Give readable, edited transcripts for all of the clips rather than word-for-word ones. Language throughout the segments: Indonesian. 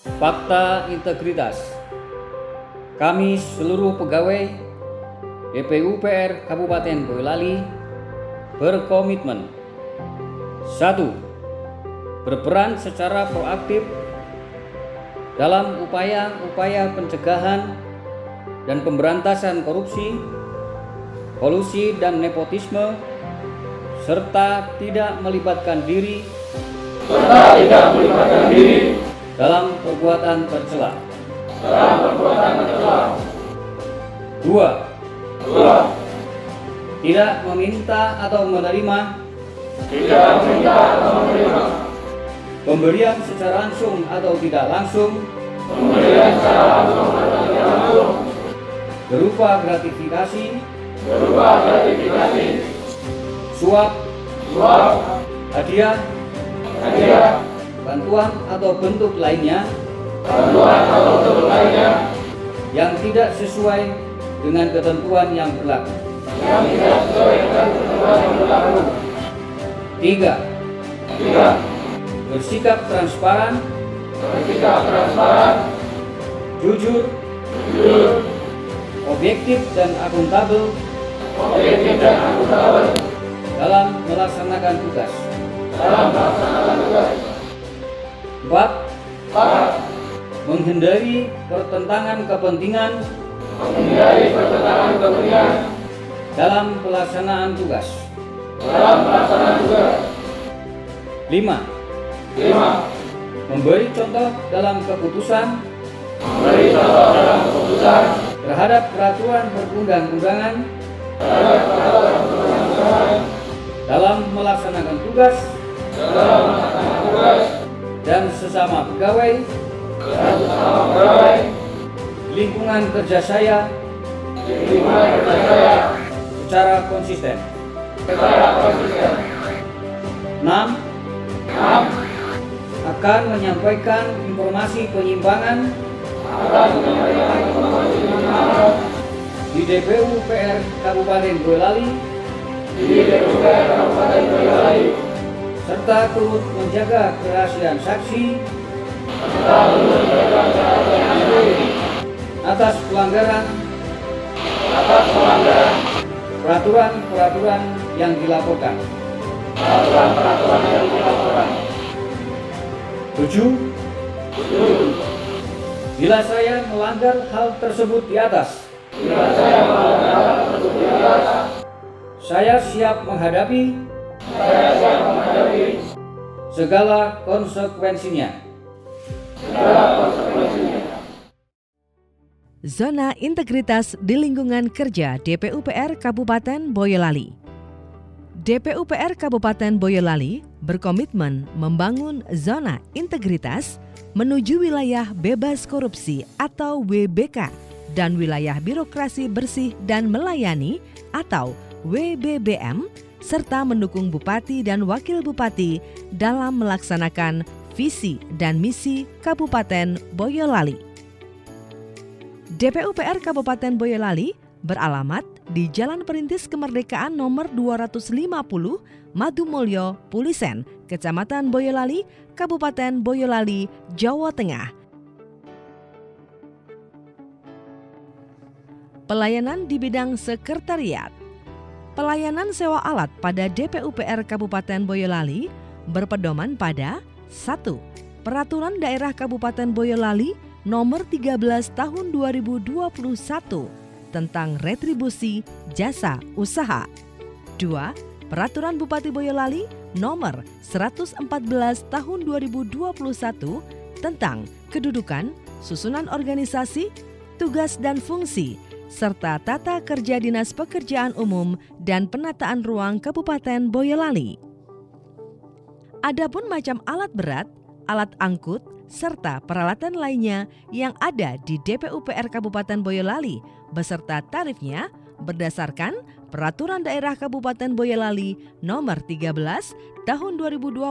Fakta integritas. Kami seluruh pegawai DPU PR Kabupaten Boyolali berkomitmen 1. Berperan secara proaktif dalam upaya-upaya pencegahan dan pemberantasan korupsi, kolusi dan nepotisme, serta tidak melibatkan diri dalam perbuatan tercela. 2. Tidak meminta atau menerima pemberian secara langsung atau tidak langsung berupa gratifikasi, suap, hadiah, bantuan atau bentuk lainnya yang tidak sesuai dengan ketentuan yang berlaku. 3. Bersikap transparan, jujur, objektif dan akuntabel dalam melaksanakan tugas. 4. Menghindari pertentangan kepentingan dalam pelaksanaan tugas. 5. Memberi contoh dalam keputusan terhadap peraturan perundang-undangan dalam melaksanakan tugas dan sesama pegawai lingkungan kerja saya secara konsisten. 6. Akan menyampaikan informasi penyimpangan di DPU PR Kabupaten Boyolali serta turut menjaga kerahasiaan saksi atas pelanggaran peraturan yang dilaporkan. 7. Bila saya melanggar hal tersebut di atas, saya siap menghadapi segala konsekuensinya. Zona Integritas di Lingkungan Kerja DPU PR Kabupaten Boyolali. DPU PR Kabupaten Boyolali berkomitmen membangun zona integritas menuju wilayah bebas korupsi atau WBK dan wilayah birokrasi bersih dan melayani atau WBBM serta mendukung Bupati dan Wakil Bupati dalam melaksanakan visi dan misi Kabupaten Boyolali. DPU PR Kabupaten Boyolali beralamat di Jalan Perintis Kemerdekaan nomor 250 Madumulyo, Pulisen, Kecamatan Boyolali, Kabupaten Boyolali, Jawa Tengah. Pelayanan di bidang sekretariat. Pelayanan sewa alat pada DPU PR Kabupaten Boyolali berpedoman pada 1. Peraturan Daerah Kabupaten Boyolali nomor 13 tahun 2021 tentang retribusi jasa usaha. 2. Peraturan Bupati Boyolali nomor 114 tahun 2021 tentang kedudukan, susunan organisasi, tugas dan fungsi, serta tata kerja Dinas Pekerjaan Umum dan Penataan Ruang Kabupaten Boyolali. Adapun macam alat berat, alat angkut, serta peralatan lainnya yang ada di DPU PR Kabupaten Boyolali beserta tarifnya berdasarkan Peraturan Daerah Kabupaten Boyolali Nomor 13 Tahun 2021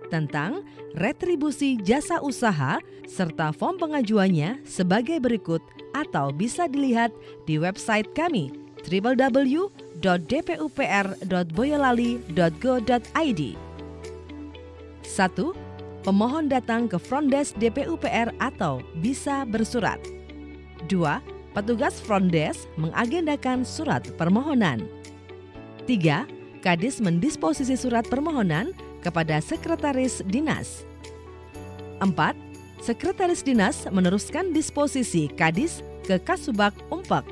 tentang retribusi jasa usaha serta form pengajuannya sebagai berikut atau bisa dilihat di website kami www.dpupr.boyolali.go.id. 1. pemohon datang ke front desk DPUPR atau bisa bersurat. 2. Petugas front desk mengagendakan surat permohonan. 3. Kadis mendisposisi surat permohonan kepada Sekretaris Dinas. 4. Sekretaris Dinas meneruskan disposisi Kadis ke Kasubag Umpek.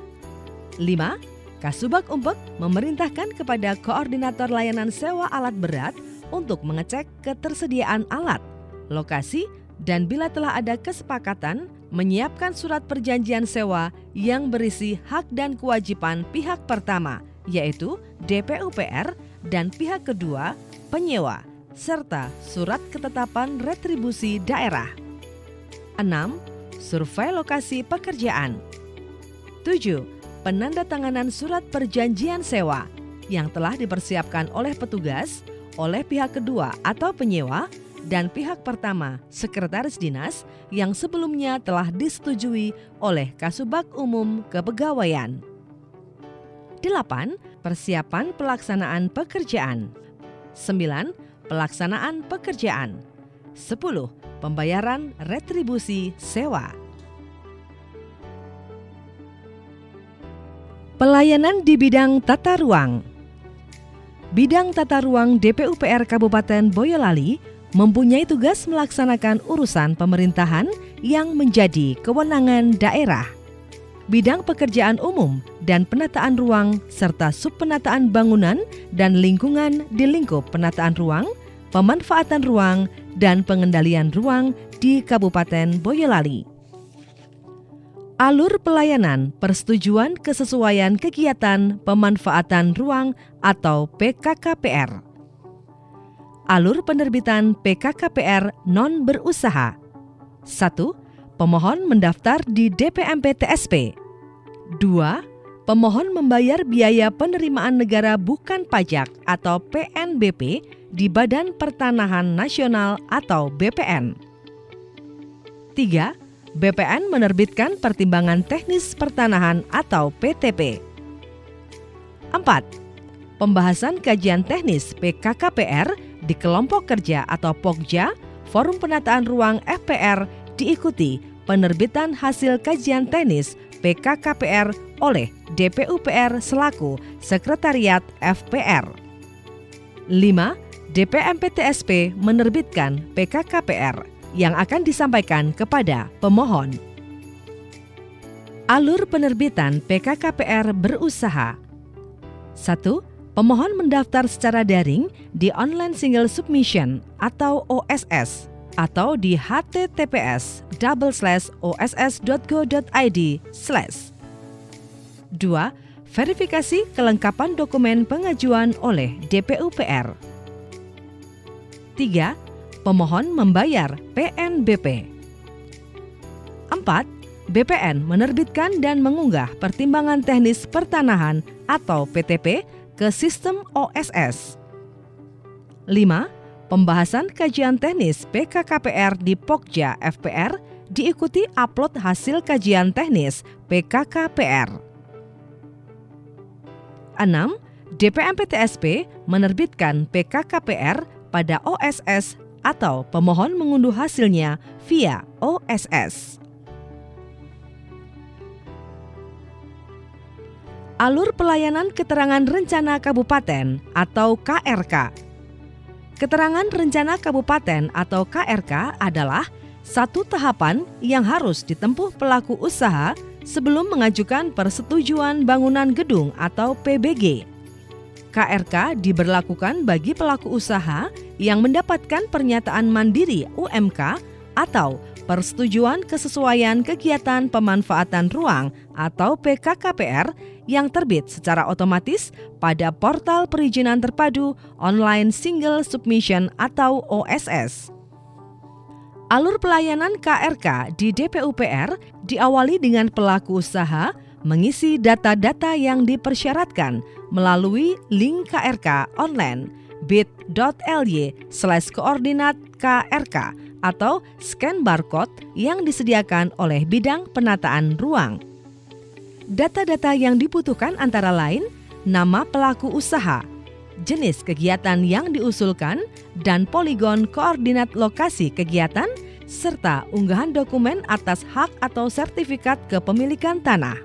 5. Kasubag Umpek memerintahkan kepada Koordinator Layanan Sewa Alat Berat untuk mengecek ketersediaan alat, lokasi, dan bila telah ada kesepakatan, menyiapkan surat perjanjian sewa yang berisi hak dan kewajiban pihak pertama, yaitu DPUPR, dan pihak kedua, penyewa, serta surat ketetapan retribusi daerah. 6. Survei lokasi pekerjaan. 7. Penandatanganan surat perjanjian sewa yang telah dipersiapkan oleh petugas, oleh pihak kedua atau penyewa, dan pihak pertama, Sekretaris Dinas, yang sebelumnya telah disetujui oleh Kasubag Umum Kepegawaian. 8. Persiapan pelaksanaan pekerjaan. 9. Pelaksanaan pekerjaan. 10. Pembayaran retribusi sewa. Pelayanan di bidang tata ruang. Bidang tata ruang DPUPR Kabupaten Boyolali mempunyai tugas melaksanakan urusan pemerintahan yang menjadi kewenangan daerah. Bidang pekerjaan umum dan penataan ruang serta subpenataan bangunan dan lingkungan di lingkup penataan ruang, pemanfaatan ruang, dan pengendalian ruang di Kabupaten Boyolali. Alur pelayanan persetujuan kesesuaian kegiatan pemanfaatan ruang atau PKKPR. Alur penerbitan PKKPR non berusaha. 1. Pemohon mendaftar di DPMP TSP. 2. Pemohon membayar biaya penerimaan negara bukan pajak atau PNBP di Badan Pertanahan Nasional atau BPN. 3. BPN menerbitkan Pertimbangan Teknis Pertanahan atau PTP. 4. Pembahasan kajian teknis PKKPR di kelompok kerja atau Pokja, Forum Penataan Ruang FPR diikuti penerbitan hasil kajian teknis PKKPR oleh DPUPR selaku Sekretariat FPR. 5. DPMP TSP menerbitkan PKKPR yang akan disampaikan kepada pemohon. Alur penerbitan PKKPR berusaha. 1. Pemohon mendaftar secara daring di Online Single Submission atau OSS atau di https://oss.go.id/. 2. Verifikasi kelengkapan dokumen pengajuan oleh DPUPR. 3. Pemohon membayar PNBP. 4. BPN menerbitkan dan mengunggah Pertimbangan Teknis Pertanahan atau PTP ke sistem OSS. 5. Pembahasan kajian teknis PKKPR di Pokja FPR diikuti upload hasil kajian teknis PKKPR. 6. DPMP TSP menerbitkan PKKPR pada OSS atau pemohon mengunduh hasilnya via OSS. Alur pelayanan keterangan rencana kabupaten atau KRK. Keterangan rencana kabupaten atau KRK adalah satu tahapan yang harus ditempuh pelaku usaha sebelum mengajukan persetujuan bangunan gedung atau PBG. KRK diberlakukan bagi pelaku usaha yang mendapatkan pernyataan mandiri UMK atau persetujuan kesesuaian kegiatan pemanfaatan ruang atau PKKPR yang terbit secara otomatis pada portal perizinan terpadu Online Single Submission atau OSS. Alur pelayanan KRK di DPUPR diawali dengan pelaku usaha mengisi data-data yang dipersyaratkan melalui link KRK online bit.ly/koordinat-KRK atau scan barcode yang disediakan oleh bidang penataan ruang. Data-data yang dibutuhkan antara lain nama pelaku usaha, jenis kegiatan yang diusulkan, dan poligon koordinat lokasi kegiatan, serta unggahan dokumen atas hak atau sertifikat kepemilikan tanah.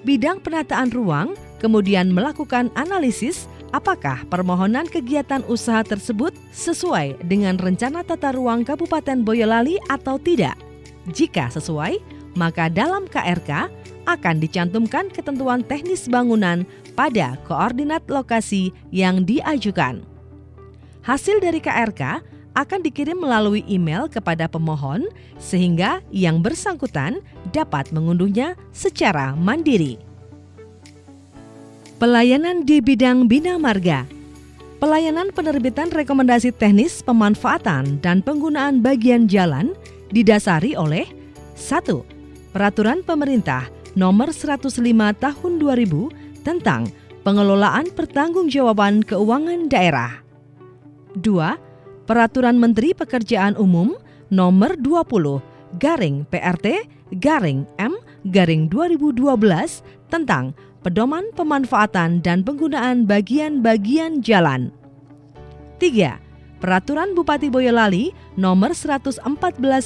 Bidang penataan ruang kemudian melakukan analisis apakah permohonan kegiatan usaha tersebut sesuai dengan rencana tata ruang Kabupaten Boyolali atau tidak. Jika sesuai, maka dalam KRK akan dicantumkan ketentuan teknis bangunan pada koordinat lokasi yang diajukan. Hasil dari KRK akan dikirim melalui email kepada pemohon sehingga yang bersangkutan dapat mengunduhnya secara mandiri. Pelayanan di bidang bina marga. Pelayanan penerbitan rekomendasi teknis pemanfaatan dan penggunaan bagian jalan didasari oleh 1. Peraturan Pemerintah Nomor 105 Tahun 2000 tentang pengelolaan pertanggungjawaban keuangan daerah. 2. Peraturan Menteri Pekerjaan Umum Nomor 20/PRT/M/2012 tentang pedoman pemanfaatan dan penggunaan bagian-bagian jalan. 3. Peraturan Bupati Boyolali Nomor 114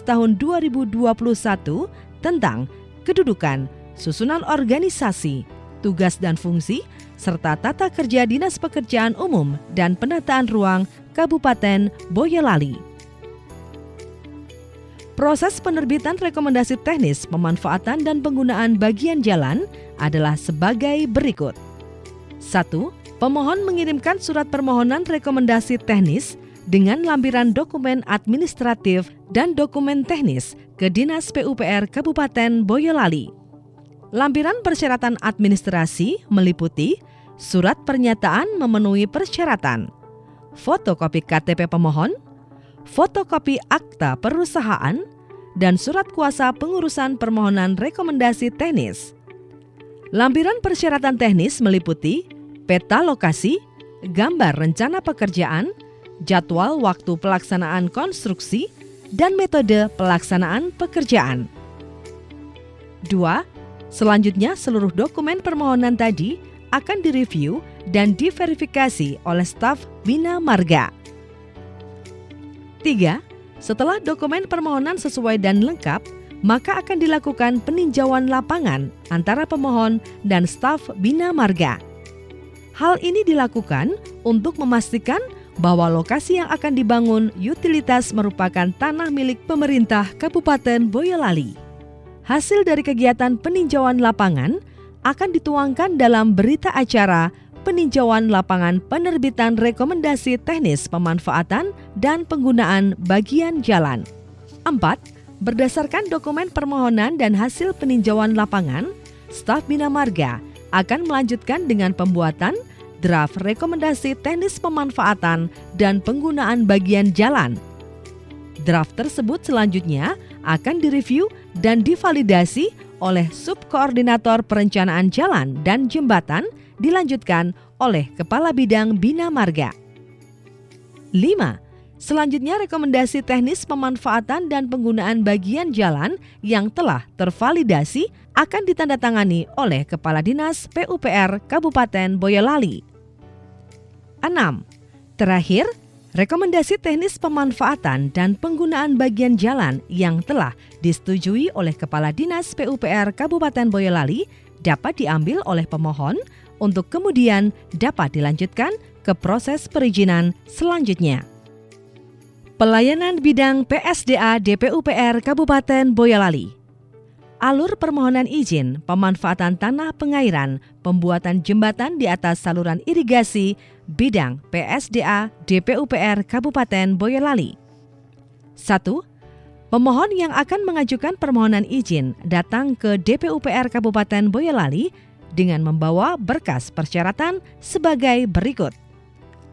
Tahun 2021 tentang kedudukan, susunan organisasi, tugas dan fungsi, serta tata kerja Dinas Pekerjaan Umum dan Penataan Ruang Kabupaten Boyolali. Proses penerbitan rekomendasi teknis pemanfaatan dan penggunaan bagian jalan adalah sebagai berikut. 1. Pemohon mengirimkan surat permohonan rekomendasi teknis dengan lampiran dokumen administratif dan dokumen teknis ke Dinas PUPR Kabupaten Boyolali. Lampiran persyaratan administrasi meliputi surat pernyataan memenuhi persyaratan, fotokopi KTP pemohon, fotokopi akta perusahaan, dan surat kuasa pengurusan permohonan rekomendasi teknis. Lampiran persyaratan teknis meliputi peta lokasi, gambar rencana pekerjaan, jadwal waktu pelaksanaan konstruksi, dan metode pelaksanaan pekerjaan. 2. Selanjutnya seluruh dokumen permohonan tadi akan direview dan diverifikasi oleh staf Bina Marga. 3. Setelah dokumen permohonan sesuai dan lengkap, maka akan dilakukan peninjauan lapangan antara pemohon dan staf Bina Marga. Hal ini dilakukan untuk memastikan bahwa lokasi yang akan dibangun utilitas merupakan tanah milik pemerintah Kabupaten Boyolali. Hasil dari kegiatan peninjauan lapangan akan dituangkan dalam berita acara peninjauan lapangan penerbitan rekomendasi teknis pemanfaatan dan penggunaan bagian jalan. 4. Berdasarkan dokumen permohonan dan hasil peninjauan lapangan, staf Bina Marga akan melanjutkan dengan pembuatan draft rekomendasi teknis pemanfaatan dan penggunaan bagian jalan. Draft tersebut selanjutnya akan direview dan divalidasi oleh Subkoordinator Perencanaan Jalan dan Jembatan, dilanjutkan oleh Kepala Bidang Bina Marga. 5. Selanjutnya rekomendasi teknis pemanfaatan dan penggunaan bagian jalan yang telah tervalidasi akan ditandatangani oleh Kepala Dinas PUPR Kabupaten Boyolali. 6. Terakhir, rekomendasi teknis pemanfaatan dan penggunaan bagian jalan yang telah disetujui oleh Kepala Dinas PUPR Kabupaten Boyolali dapat diambil oleh pemohon untuk kemudian dapat dilanjutkan ke proses perizinan selanjutnya. Pelayanan bidang PSDA DPUPR Kabupaten Boyolali. Alur permohonan izin pemanfaatan tanah pengairan pembuatan jembatan di atas saluran irigasi bidang PSDA DPUPR Kabupaten Boyolali. 1. Pemohon yang akan mengajukan permohonan izin datang ke DPUPR Kabupaten Boyolali dengan membawa berkas persyaratan sebagai berikut.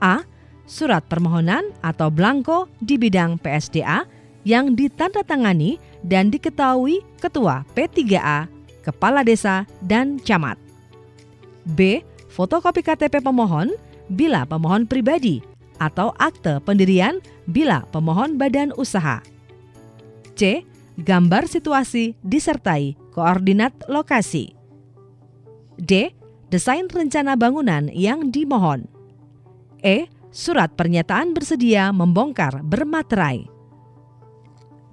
A. Surat permohonan atau blanko di bidang PSDA yang ditandatangani dan diketahui Ketua P3A, Kepala Desa, dan Camat. B. Fotokopi KTP pemohon bila pemohon pribadi atau akte pendirian bila pemohon badan usaha. C. Gambar situasi disertai koordinat lokasi. D. Desain rencana bangunan yang dimohon. E. surat pernyataan bersedia membongkar bermaterai.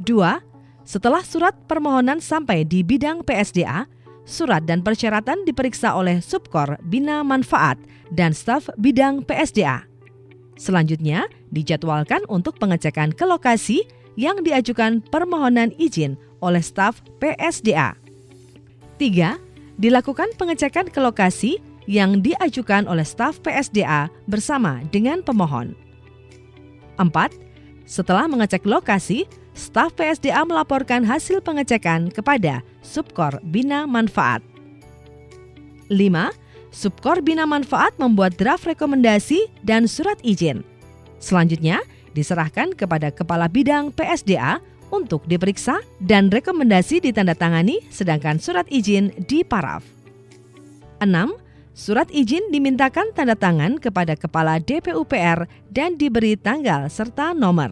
2. Setelah surat permohonan sampai di bidang PSDA, surat dan persyaratan diperiksa oleh Subkor Bina Manfaat dan staf bidang PSDA. Selanjutnya, dijadwalkan untuk pengecekan ke lokasi yang diajukan permohonan izin oleh staf PSDA. 3. Dilakukan pengecekan ke lokasi yang diajukan oleh staf PSDA bersama dengan pemohon. 4. Setelah mengecek lokasi, staf PSDA melaporkan hasil pengecekan kepada Subkor Bina Manfaat. 5. Subkor Bina Manfaat membuat draft rekomendasi dan surat izin. Selanjutnya, diserahkan kepada Kepala Bidang PSDA untuk diperiksa dan rekomendasi ditandatangani, sedangkan surat izin diparaf. 6. Surat izin dimintakan tanda tangan kepada Kepala DPUPR dan diberi tanggal serta nomor.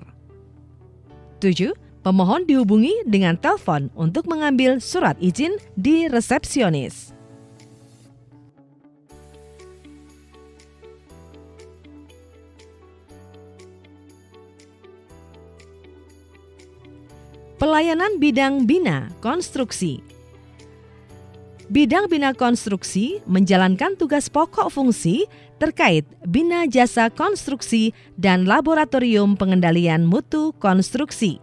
7. Pemohon dihubungi dengan telepon untuk mengambil surat izin di resepsionis. Pelayanan bidang bina konstruksi. Bidang bina konstruksi menjalankan tugas pokok fungsi terkait bina jasa konstruksi dan laboratorium pengendalian mutu konstruksi.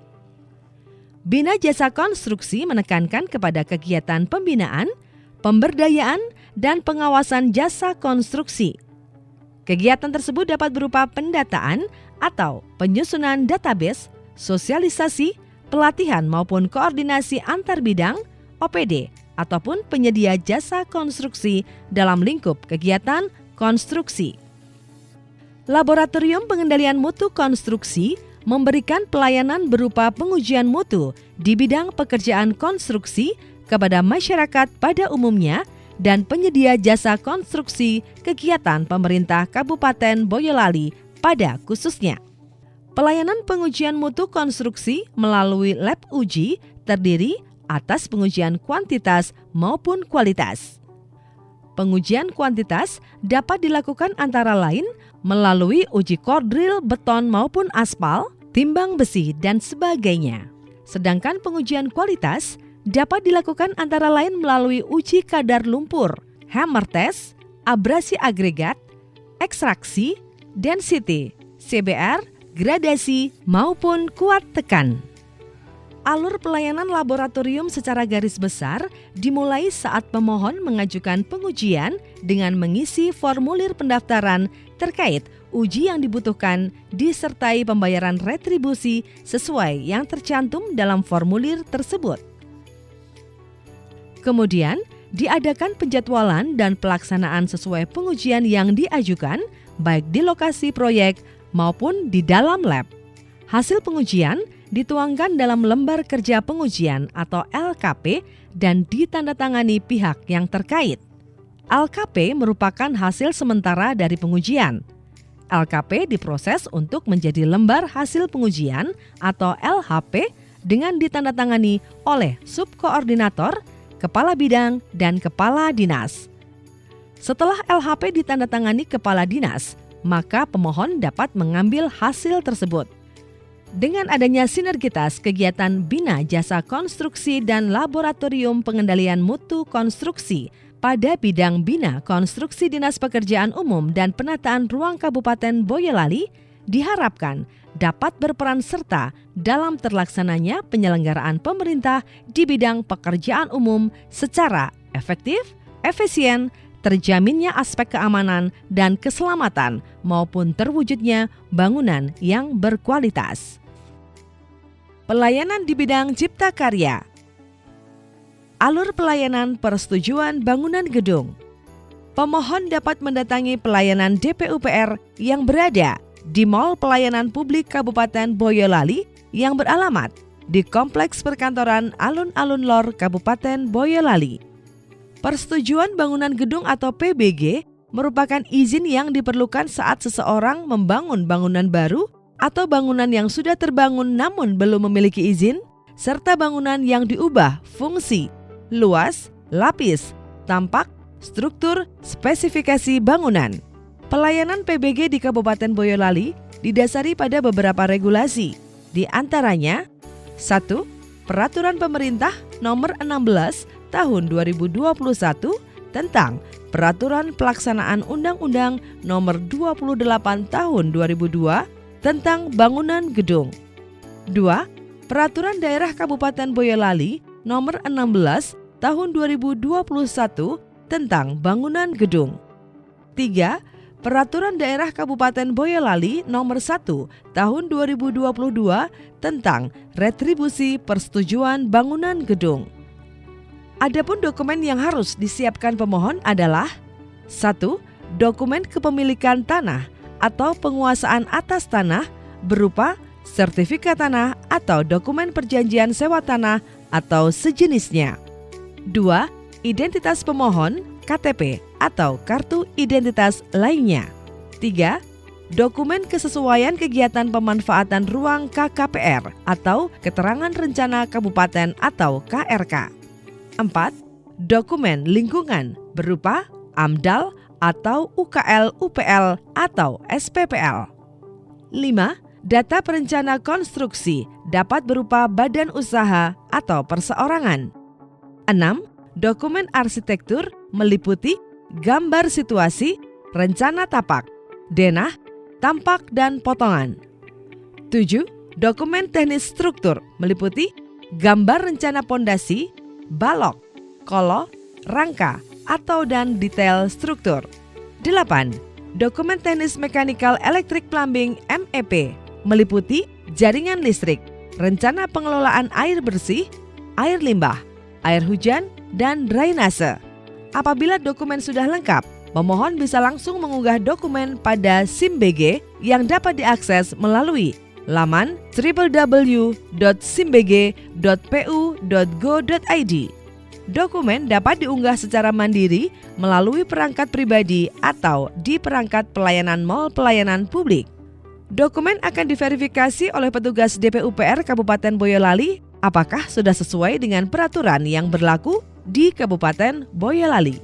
Bina jasa konstruksi menekankan kepada kegiatan pembinaan, pemberdayaan, dan pengawasan jasa konstruksi. Kegiatan tersebut dapat berupa pendataan atau penyusunan database, sosialisasi, pelatihan maupun koordinasi antar bidang, OPD, ataupun penyedia jasa konstruksi dalam lingkup kegiatan konstruksi. Laboratorium pengendalian mutu konstruksi memberikan pelayanan berupa pengujian mutu di bidang pekerjaan konstruksi kepada masyarakat pada umumnya dan penyedia jasa konstruksi kegiatan pemerintah Kabupaten Boyolali pada khususnya. Pelayanan pengujian mutu konstruksi melalui lab uji terdiri atas pengujian kuantitas maupun kualitas. Pengujian kuantitas dapat dilakukan antara lain melalui uji kordril beton maupun aspal, timbang besi, dan sebagainya. Sedangkan pengujian kualitas dapat dilakukan antara lain melalui uji kadar lumpur, hammer test, abrasi agregat, ekstraksi, density, CBR, gradasi, maupun kuat tekan. Alur pelayanan laboratorium secara garis besar dimulai saat pemohon mengajukan pengujian dengan mengisi formulir pendaftaran terkait uji yang dibutuhkan disertai pembayaran retribusi sesuai yang tercantum dalam formulir tersebut. Kemudian, diadakan penjadwalan dan pelaksanaan sesuai pengujian yang diajukan baik di lokasi proyek maupun di dalam lab. Hasil pengujian dituangkan dalam lembar kerja pengujian atau LKP dan ditandatangani pihak yang terkait. LKP merupakan hasil sementara dari pengujian. LKP diproses untuk menjadi lembar hasil pengujian atau LHP dengan ditandatangani oleh subkoordinator, kepala bidang, dan kepala dinas. Setelah LHP ditandatangani kepala dinas, maka pemohon dapat mengambil hasil tersebut. Dengan adanya sinergitas kegiatan bina jasa konstruksi dan laboratorium pengendalian mutu konstruksi pada bidang bina konstruksi Dinas Pekerjaan Umum dan Penataan Ruang Kabupaten Boyolali diharapkan dapat berperan serta dalam terlaksananya penyelenggaraan pemerintah di bidang pekerjaan umum secara efektif, efisien, terjaminnya aspek keamanan dan keselamatan maupun terwujudnya bangunan yang berkualitas. Pelayanan di bidang cipta karya. Alur pelayanan persetujuan bangunan gedung. Pemohon dapat mendatangi pelayanan DPUPR yang berada di Mall Pelayanan Publik Kabupaten Boyolali yang beralamat di Kompleks Perkantoran Alun-Alun Lor Kabupaten Boyolali. Persetujuan bangunan gedung atau PBG merupakan izin yang diperlukan saat seseorang membangun bangunan baru atau bangunan yang sudah terbangun namun belum memiliki izin, serta bangunan yang diubah fungsi, luas, lapis, tampak, struktur, spesifikasi bangunan. Pelayanan PBG di Kabupaten Boyolali didasari pada beberapa regulasi. Di antaranya 1. Peraturan Pemerintah Nomor 16 Tahun 2021 tentang Peraturan Pelaksanaan Undang-Undang Nomor 28 Tahun 2002 tentang Bangunan Gedung. 2. Peraturan Daerah Kabupaten Boyolali Nomor 16 Tahun 2021 tentang Bangunan Gedung. 3. Peraturan Daerah Kabupaten Boyolali Nomor 1 Tahun 2022 tentang Retribusi Persetujuan Bangunan Gedung. Adapun dokumen yang harus disiapkan pemohon adalah 1. Dokumen kepemilikan tanah atau penguasaan atas tanah berupa sertifikat tanah atau dokumen perjanjian sewa tanah atau sejenisnya. 2. Identitas pemohon, KTP atau kartu identitas lainnya. 3. Dokumen kesesuaian kegiatan pemanfaatan ruang KKPR atau keterangan rencana kabupaten atau KRK. 4. Dokumen lingkungan berupa AMDAL atau UKL UPL atau SPPL. 5. Data perencana konstruksi dapat berupa badan usaha atau perseorangan. 6. Dokumen arsitektur meliputi gambar situasi, rencana tapak, denah, tampak dan potongan. 7. Dokumen teknis struktur meliputi gambar rencana pondasi, balok, kolo, rangka, atau dan detail struktur. 8. Dokumen teknis mechanical electric plumbing MEP meliputi jaringan listrik, rencana pengelolaan air bersih, air limbah, air hujan, dan drainase. Apabila dokumen sudah lengkap, pemohon bisa langsung mengunggah dokumen pada SIM BG yang dapat diakses melalui laman www.simbg.pu.go.id. Dokumen dapat diunggah secara mandiri melalui perangkat pribadi atau di perangkat pelayanan mall pelayanan publik. Dokumen akan diverifikasi oleh petugas DPUPR Kabupaten Boyolali apakah sudah sesuai dengan peraturan yang berlaku di Kabupaten Boyolali.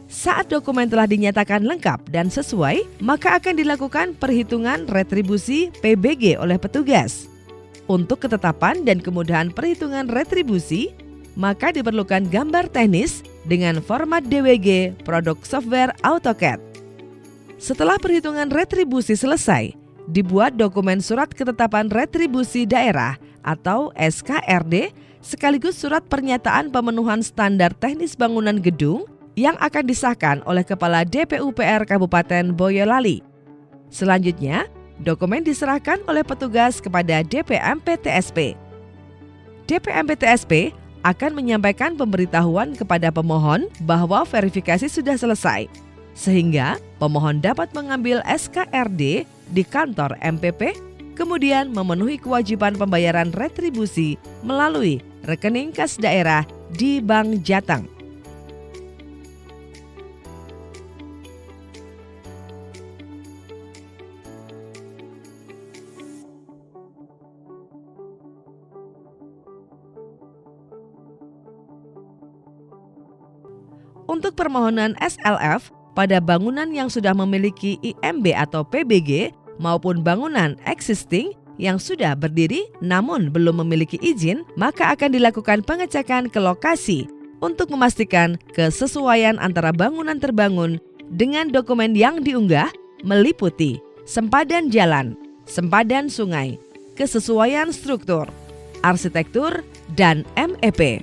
Saat dokumen telah dinyatakan lengkap dan sesuai, maka akan dilakukan perhitungan retribusi PBG oleh petugas. Untuk ketetapan dan kemudahan perhitungan retribusi, maka diperlukan gambar teknis dengan format DWG produk software AutoCAD. Setelah perhitungan retribusi selesai, dibuat dokumen surat ketetapan retribusi daerah atau SKRD sekaligus surat pernyataan pemenuhan standar teknis bangunan gedung yang akan disahkan oleh Kepala DPUPR Kabupaten Boyolali. Selanjutnya, dokumen diserahkan oleh petugas kepada DPMP-TSP. DPMP-TSP akan menyampaikan pemberitahuan kepada pemohon bahwa verifikasi sudah selesai, sehingga pemohon dapat mengambil SKRD di kantor MPP, kemudian memenuhi kewajiban pembayaran retribusi melalui rekening kas daerah di Bank Jateng. Untuk permohonan SLF pada bangunan yang sudah memiliki IMB atau PBG maupun bangunan existing yang sudah berdiri namun belum memiliki izin, maka akan dilakukan pengecekan ke lokasi untuk memastikan kesesuaian antara bangunan terbangun dengan dokumen yang diunggah meliputi sempadan jalan, sempadan sungai, kesesuaian struktur, arsitektur, dan MEP.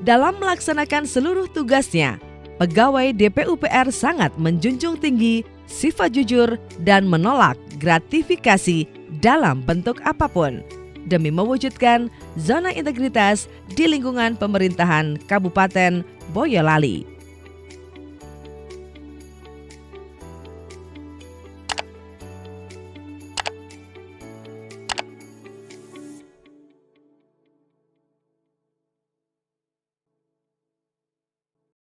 Dalam melaksanakan seluruh tugasnya, pegawai DPUPR sangat menjunjung tinggi sifat jujur dan menolak gratifikasi dalam bentuk apapun demi mewujudkan zona integritas di lingkungan pemerintahan Kabupaten Boyolali.